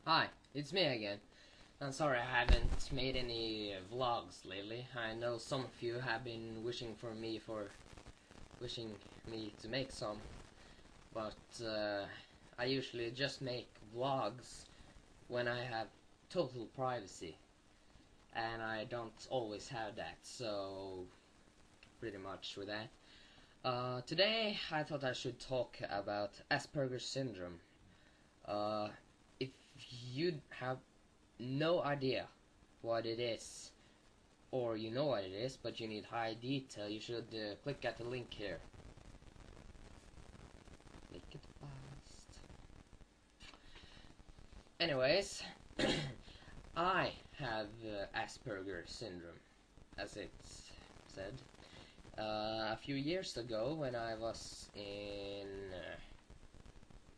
Hi, it's me again. I'm sorry I haven't made any vlogs lately. I know some of you have been wishing me to make some, but I usually just make vlogs when I have total privacy, and I don't always have that. So pretty much with that. Today I thought I should talk about Asperger syndrome. Uh, if you have no idea what it is, or you know what it is, but you need high detail, you should click at the link here. Click it fast. Anyways, I have Asperger syndrome, as it's said. A few years ago, when I was in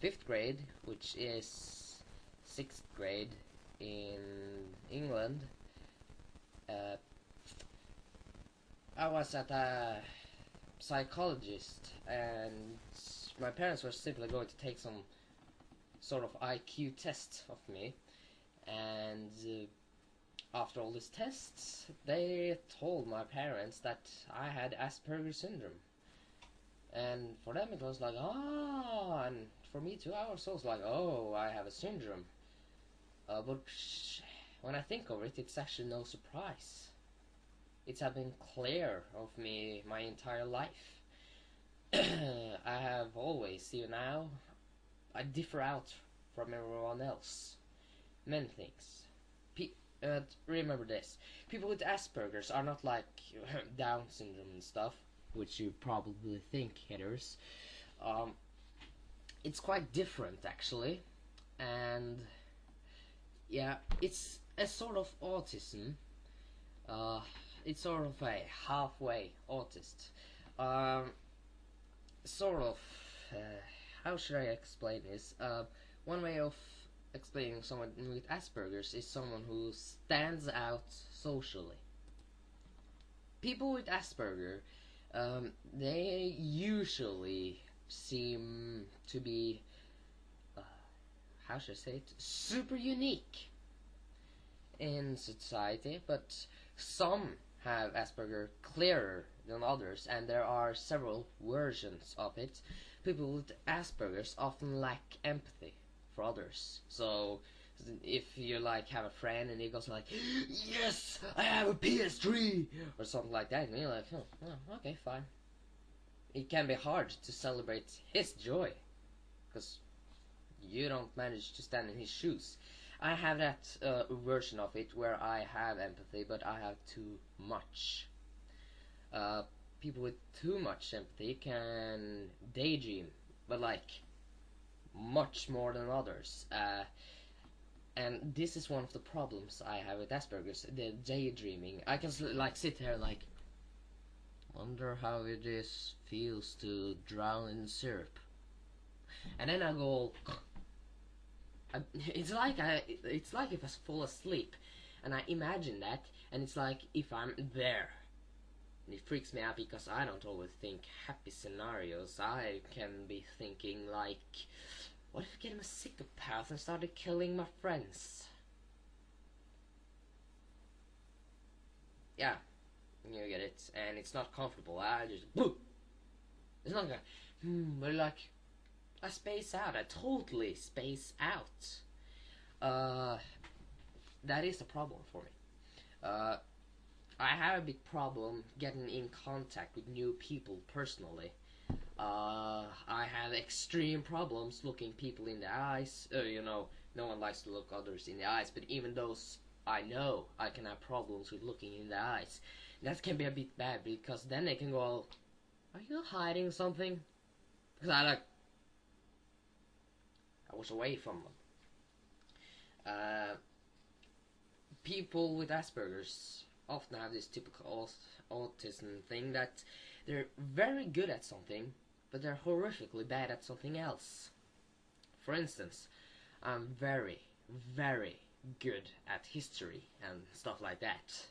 5th grade, which is 6th grade in England, I was at a psychologist, and my parents were simply going to take some sort of IQ test of me, and after all these tests, they told my parents that I had Asperger syndrome. And for them it was like, and for me too, I was also like, oh, I have a syndrome. But when I think of it, it's actually no surprise. It's been clear of me my entire life. I have always, even now, I differ out from everyone else. Many things. Remember this: people with Asperger's are not like Down syndrome and stuff, which you probably think haters. Um, it's quite different actually, and yeah, it's a sort of autism. Uh, it's sort of a halfway autist. Um, sort of. Uh, how should I explain this? One way of explaining someone with Asperger's is someone who stands out socially. People with Asperger, they usually seem to be, uh, how should I say it, super unique in society, but some have Asperger clearer than others, and there are several versions of it. People with Asperger's often lack empathy for others. So if you like have a friend and he goes like, yes, I have a PS3 or something like that, and you're like, oh, okay, fine. It can be hard to celebrate his joy because you don't manage to stand in his shoes. I have that version of it where I have empathy, but I have too much. Uh, People with too much empathy can daydream, but like much more than others. And this is one of the problems I have with Asperger's, the daydreaming. I can like sit here and like wonder how it is feels to drown in syrup, and then I go. It's like if I fall asleep, and I imagine that, and it's like if I'm there. And it freaks me out because I don't always think happy scenarios. I can be thinking like, what if I became a psychopath and started killing my friends? Yeah, you get it, and it's not comfortable. I just whoo. It's not like, but like I space out. I totally space out. That is a problem for me. I have a big problem getting in contact with new people personally. I have extreme problems looking people in the eyes. No one likes to look others in the eyes, but even those I know, I can have problems with looking in the eyes. That can be a bit bad because then they can go, "Are you hiding something?" Because I was away from them. People with Asperger's often have this typical autism thing that they're very good at something, but they're horrifically bad at something else. For instance, I'm very, very good at history and stuff like that.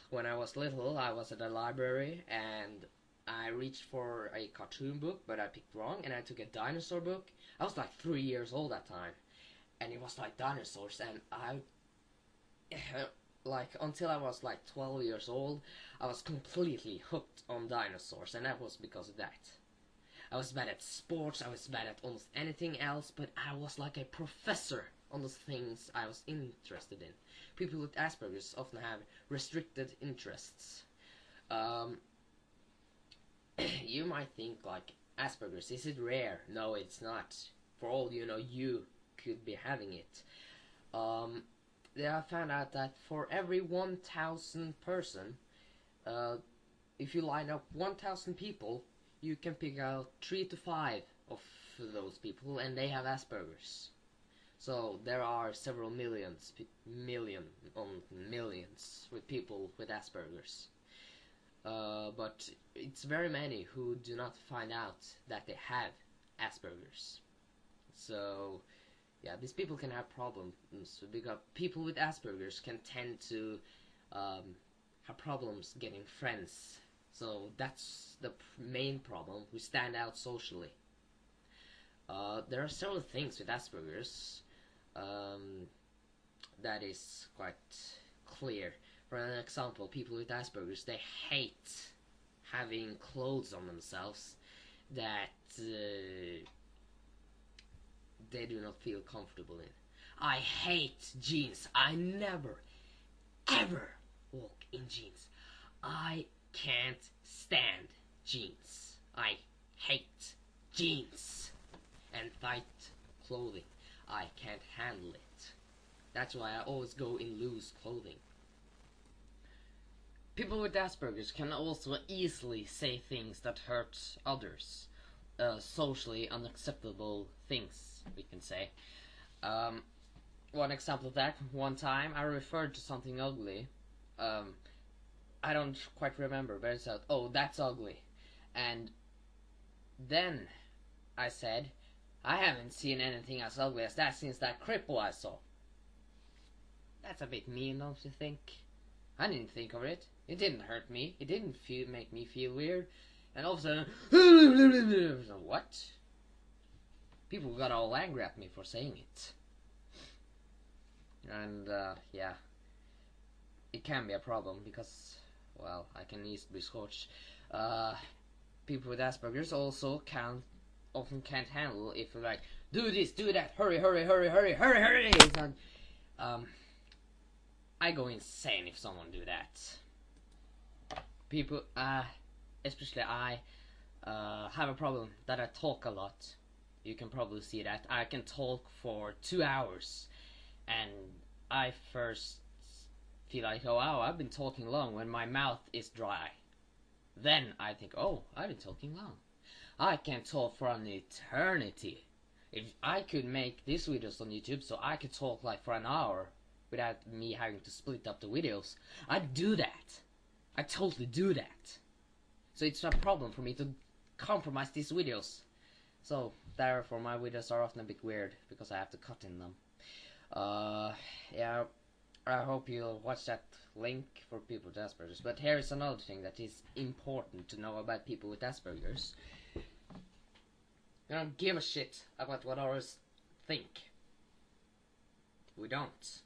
When I was little, I was at a library and I reached for a cartoon book, but I picked wrong and I took a dinosaur book. I was like 3 years old that time. and it was like dinosaurs, and I like until I was like 12 years old, I was completely hooked on dinosaurs, and that was because of that. I was bad at sports, I was bad at almost anything else, but I was like a professor on the things I was interested in. People with Asperger's often have restricted interests. Um, you might think like, Asperger's, is it rare? No, it's not. For all you know, you could be having it. I found out that for every 1,000 person, if you line up 1,000 people, you can pick out 3 to 5 of those people, and they have Asperger's. So there are several millions with people with Asperger's. But it's very many who do not find out that they have Asperger's. So yeah, these people can have problems because people with Asperger's can tend to have problems getting friends. So that's the main problem. We stand out socially. There are several things with Asperger's that is quite clear. For an example, people with Asperger's, they hate having clothes on themselves that they do not feel comfortable in. I hate jeans. I never, ever walk in jeans. I can't stand jeans. I hate jeans and tight clothing. I can't handle it. That's why I always go in loose clothing. People with Asperger's can also easily say things that hurt others. Socially unacceptable things, we can say. One example of that, one time I referred to something ugly. I don't quite remember, but it said, "Oh, that's ugly." And then I said, "I haven't seen anything as ugly as that since that cripple I saw." That's a bit mean, don't you think? I didn't think of it. It didn't hurt me. It didn't make me feel weird. And all of a sudden, what? People got all angry at me for saying it. And yeah, it can be a problem because, well, I can easily be scorched. People with Asperger's also often can't handle if you're like, do this, do that, hurry, hurry, hurry, hurry, hurry, hurry. So, I go insane if someone do that. People, especially I, have a problem that I talk a lot. You can probably see that. I can talk for 2 hours, and I first feel like, oh wow, I've been talking long when my mouth is dry. Then I think, oh, I've been talking long. I can talk for an eternity. If I could make these videos on YouTube so I could talk like for an hour without me having to split up the videos, I'd do that. I totally do that. So it's a problem for me to compromise these videos. So therefore my videos are often a bit weird because I have to cut in them. Yeah, I hope you'll watch that link for people with Asperger's. But here is another thing that is important to know about people with Asperger's. We don't give a shit about what others think. We don't.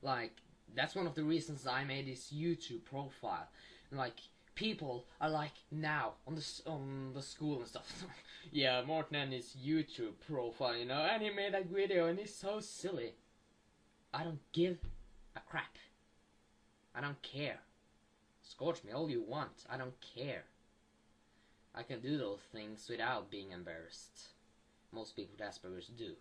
Like, that's one of the reasons I made this YouTube profile. Like, people are like, now on the school and stuff. Yeah, Morten and his YouTube profile, you know, and he made that video and he's so silly. I don't give a crap. I don't care. Scorch me all you want. I don't care. I can do those things without being embarrassed. Most people with Asperger's do.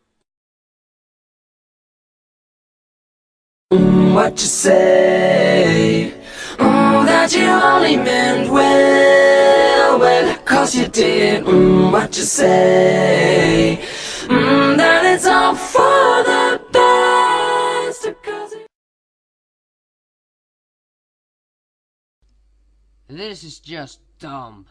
What you say? That you only meant well, 'cause you did. What you say? That it's all for the best, 'cause This is just dumb.